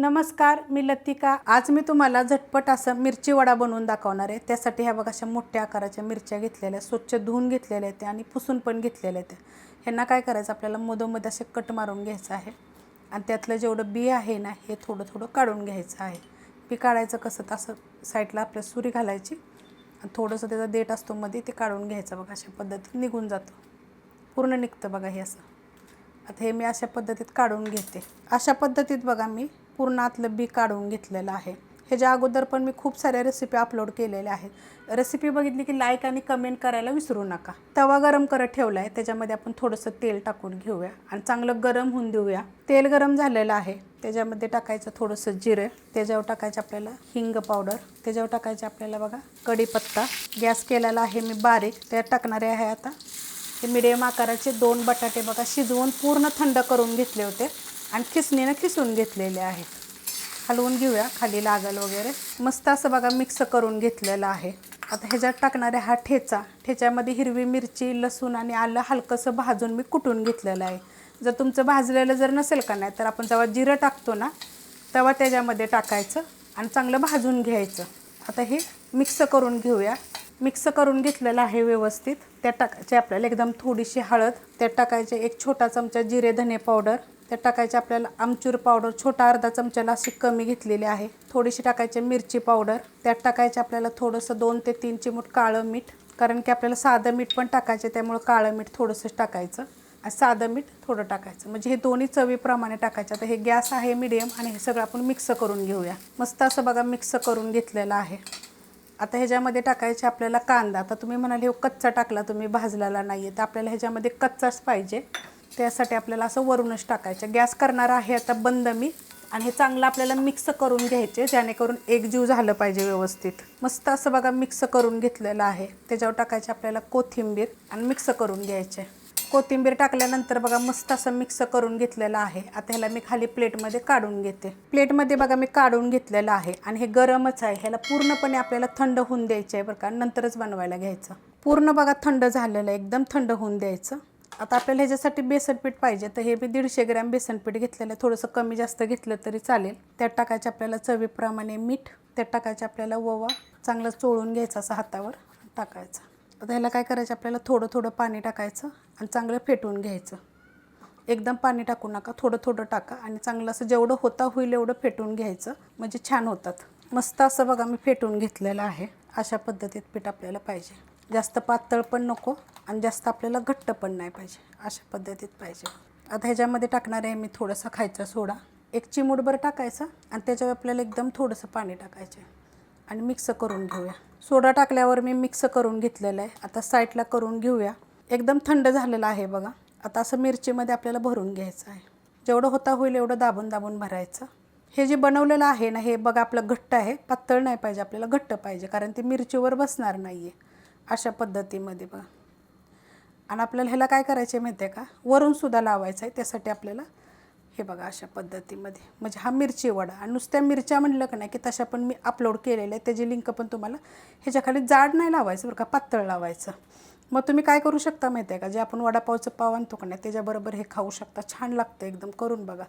नमस्कार, मी लतिका। आज मी तुम्हाला झटपट असं मिरची वडा बनवून दाखवणार आहे। त्यासाठी ह्या बघा अशा मोठ्या आकाराच्या मिरच्या घेतलेल्या, स्वच्छ धुवून घेतलेल्या आहेत आणि पुसून पण घेतलेल्या आहेत। ह्यांना काय करायचं, आपल्याला मधोमध असे कट मारून घ्यायचं आहे आणि त्यातलं जेवढं बी आहे ना हे थोडं थोडं काढून घ्यायचं आहे। बी काढायचं कसं, तसं साईडला आपल्या सुरी घालायची आणि थोडंसं त्याचा देठ असतो मध्ये ते काढून घ्यायचं। बघा अशा पद्धतीत निघून जातं, पूर्ण निघतं बघा हे असं। आता हे मी अशा पद्धतीत काढून घेते। अशा पद्धतीत बघा मी पूर्ण आतलं बी काढून घेतलेलं आहे। ह्याच्या अगोदर पण मी खूप साऱ्या रेसिपी अपलोड केलेल्या आहेत। रेसिपी बघितली की लाईक आणि कमेंट करायला विसरू नका। तवा गरम करत ठेवला आहे, त्याच्यामध्ये आपण थोडंसं तेल टाकून घेऊया आणि चांगलं गरम होऊन देऊया। तेल गरम झालेलं आहे, त्याच्यामध्ये टाकायचं थोडंसं जिरे, त्याच्यावर टाकायचं आपल्याला हिंग पावडर, त्याच्यावर टाकायचं आपल्याला बघा कढीपत्ता। गॅस केलेला आहे मी बारीक, त्यात टाकणारे आहे आता हे मीडियम आकाराचे 2 बटाटे बघा शिजवून पूर्ण थंड करून घेतले होते आणि खिसणीने खिसून घेतलेले आहे। हलवून घेऊया खाली लागल वगैरे। मस्त असं बघा मिक्स करून घेतलेलं आहे। आता ह्याच्यात टाकणारे हा ठेचा, ठेच्यामध्ये हिरवी मिरची, लसूण आणि आलं हलकंसं भाजून मी कुटून घेतलेलं आहे। जर तुमचं भाजलेलं जर नसेल का नाही, तर आपण जेव्हा जिरं टाकतो ना तेव्हा त्याच्यामध्ये टाकायचं आणि चांगलं भाजून घ्यायचं। आता हे मिक्स करून घेऊया। मिक्स करून घेतलेलं आहे व्यवस्थित। त्यात टाकायचे आपल्याला एकदम थोडीशी हळद, त्यात टाकायचे 1 छोटा चमचा जिरे धने पावडर, त्यात टाकायचे आपल्याला आमचूर पावडर छोटा अर्धा चमचाला अशी कमी घेतलेली आहे, थोडीशी टाकायची मिरची पावडर, त्यात टाकायचे आपल्याला थोडंसं 2 ते 3 चिमूट काळं मीठ, कारण की आपल्याला साधं मीठ पण टाकायचे त्यामुळे काळं मीठ थोडंसं टाकायचं आणि साधं मीठ थोडं टाकायचं, म्हणजे हे दोन्ही चवीप्रमाणे टाकायचं। आता हे गॅस आहे मीडियम आणि हे सगळं आपण मिक्स करून घेऊया। मस्त असं बघा मिक्स करून घेतलेलं आहे। आता ह्याच्यामध्ये टाकायचे आपल्याला कांदा। आता तुम्ही म्हणाले हो कच्चा टाकला तुम्ही, भाजलेला नाही आहे, तर आपल्याला ह्याच्यामध्ये कच्चाच पाहिजे, त्यासाठी आपल्याला असं वरूनच टाकायचं। गॅस करणार आहे आता बंद मी आणि हे चांगलं आपल्याला मिक्स करून घ्यायचे, जेणेकरून एकजीव झालं पाहिजे व्यवस्थित। मस्त असं बघा मिक्स करून घेतलेलं आहे। त्याच्यावर टाकायचे आपल्याला कोथिंबीर आणि मिक्स करून घ्यायचे। कोथिंबीर टाकल्यानंतर बघा मस्त असं मिक्स करून घेतलेलं आहे। आता ह्याला मी खाली प्लेटमध्ये काढून घेते। प्लेटमध्ये बघा मी काढून घेतलेलं आहे आणि हे गरमच आहे, ह्याला पूर्णपणे आपल्याला थंड होऊन द्यायचं आहे बरं का, नंतरच बनवायला घ्यायचं। पूर्ण बघा थंड झालेलं आहे, एकदम थंड होऊन द्यायचं। आता आपल्याला ह्याच्यासाठी बेसन पीठ पाहिजे, तर हे मी 150 ग्रॅम बेसन पीठ घेतलेलं आहे, थोडंसं कमी जास्त घेतलं तरी चालेल। त्यात टाकायचं आपल्याला चवीप्रमाणे मीठ, त्यात टाकायचं आपल्याला ओवा, चांगलं चोळून घ्यायचं असं हातावर टाकायचं। आता ह्याला काय करायचं, आपल्याला थोडं थोडं पाणी टाकायचं आणि चांगलं फेटून घ्यायचं। एकदम पाणी टाकू नका, थोडं थोडं टाका आणि चांगलं असं जेवढं होता होईल एवढं फेटून घ्यायचं, म्हणजे छान होतात। मस्त असं बघा मी फेटून घेतलेलं आहे। अशा पद्धतीत पीठ आपल्याला पाहिजे, जास्त पातळ पण नको आणि जास्त आपल्याला घट्ट पण नाही पाहिजे, अशा पद्धतीत पाहिजे। आता ह्याच्यामध्ये टाकणार आहे मी थोडासा खायचा सोडा, 1 चिमूटभर टाकायचा आणि त्याच्यावर आपल्याला एकदम थोडंसं पाणी टाकायचं आणि मिक्स करून घेऊया। सोडा टाकल्यावर मी मिक्स करून घेतलेलं आहे। आता साईडला करून घेऊया। एकदम थंड झालेलं आहे बघा। आता असं मिरचीमध्ये आपल्याला भरून घ्यायचं आहे, जेवढं होता होईल एवढं दाबून दाबून भरायचं। हे जे बनवलेलं आहे ना हे बघा आपलं घट्ट आहे, पातळ नाही पाहिजे, आपल्याला घट्ट पाहिजे, कारण ते मिरचीवर बसणार नाही आहे। अशा पद्धतीमध्ये बघा। आणि आपल्याला ह्याला काय करायचं आहे माहिती आहे का, वरूनसुद्धा लावायचं आहे, त्यासाठी आपल्याला हे बघा अशा पद्धतीमध्ये, म्हणजे हा मिरची वडा। आणि नुसत्या मिरच्या म्हणलं का नाही की तशा पण मी अपलोड केलेल्या आहे, त्याची लिंक पण तुम्हाला ह्याच्या खाली जाड नाही लावायचं बरं का, पातळ लावायचं। मग तुम्ही काय करू शकता माहिती आहे का, जे आपण वडापावचं पाव आणतो का नाही त्याच्याबरोबर हे खाऊ शकता, छान लागतं एकदम, करून बघा।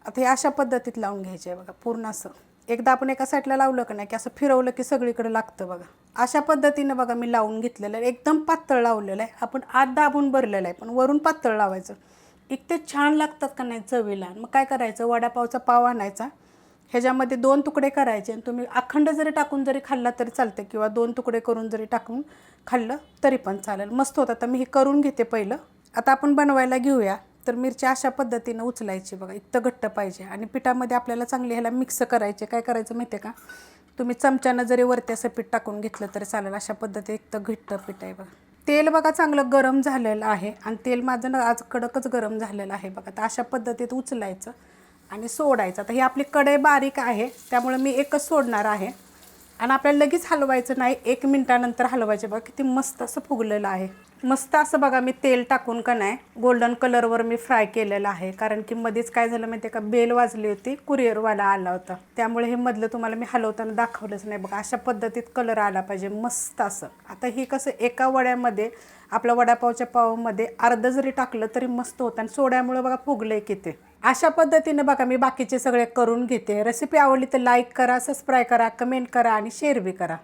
आता हे अशा पद्धतीत लावून घ्यायचे आहे बघा पूर्ण असं। एकदा आपण एका साईडला लावलं का नाही की असं फिरवलं की सगळीकडे लागतं बघा। अशा पद्धतीनं बघा मी लावून घेतलेलं आहे, एकदम पातळ लावलेलं आहे। आपण आत दाबून भरलेलं आहे पण वरून पातळ लावायचं, इतके छान लागतात का नाही चवीला। मग काय करायचं, वडापावचा पाव आणायचा, ह्याच्यामध्ये 2 तुकडे करायचे आणि तुम्ही अखंड जरी टाकून जरी खाल्ला तरी चालतं, किंवा 2 तुकडे करून जरी टाकून खाल्लं तरी पण चालेल, मस्त होतं। आता मी हे करून घेते पहिलं, आता आपण बनवायला घेऊया। तर मिरची अशा पद्धतीनं उचलायची बघा, इतकं घट्ट पाहिजे आणि पिठामध्ये आपल्याला चांगली ह्याला मिक्स करायचे। काय करायचं माहिती आहे का, तुम्ही चमच्यानं जरी वरती असं पीठ टाकून घेतलं तरी चालेल, अशा पद्धतीत इतकं घट्ट पीठ आहे बघा। तेल बघा चांगलं गरम झालेलं आहे आणि तेल माझं ना आज कडकच गरम झालेलं आहे बघा। तर अशा पद्धतीत उचलायचं आणि सोडायचं। आता ही आपली कढई बारीक आहे त्यामुळे मी एकच सोडणार आहे आणि आपल्याला लगेच हलवायचं नाही, 1 मिनिटानंतर हलवायचे बघा। किती मस्त असं फुगलेलं आहे, मस्त असं बघा। मी तेल टाकून का नाही गोल्डन कलरवर मी फ्राय केलेलं आहे, कारण की मध्येच काय झालं माहिती आहे का, बेल वाजली होती, कुरिअरवाला आला होता, त्यामुळे हे मधलं तुम्हाला मी हलवताना दाखवलंच नाही बघा। अशा पद्धतीत कलर आला पाहिजे मस्त असं। आता ही कसं एका वड्यामध्ये आपल्या वडापावच्या पावामध्ये अर्ध जरी टाकलं तरी मस्त होतं आणि सोड्यामुळे बघा फुगले किती, अशा पद्धतीने बघा मी बाकीचे सगळे करून घेते. रेसिपी आवडली तर लाईक करा, सबस्क्राईब करा, कमेंट करा आणि शेअर बी करा.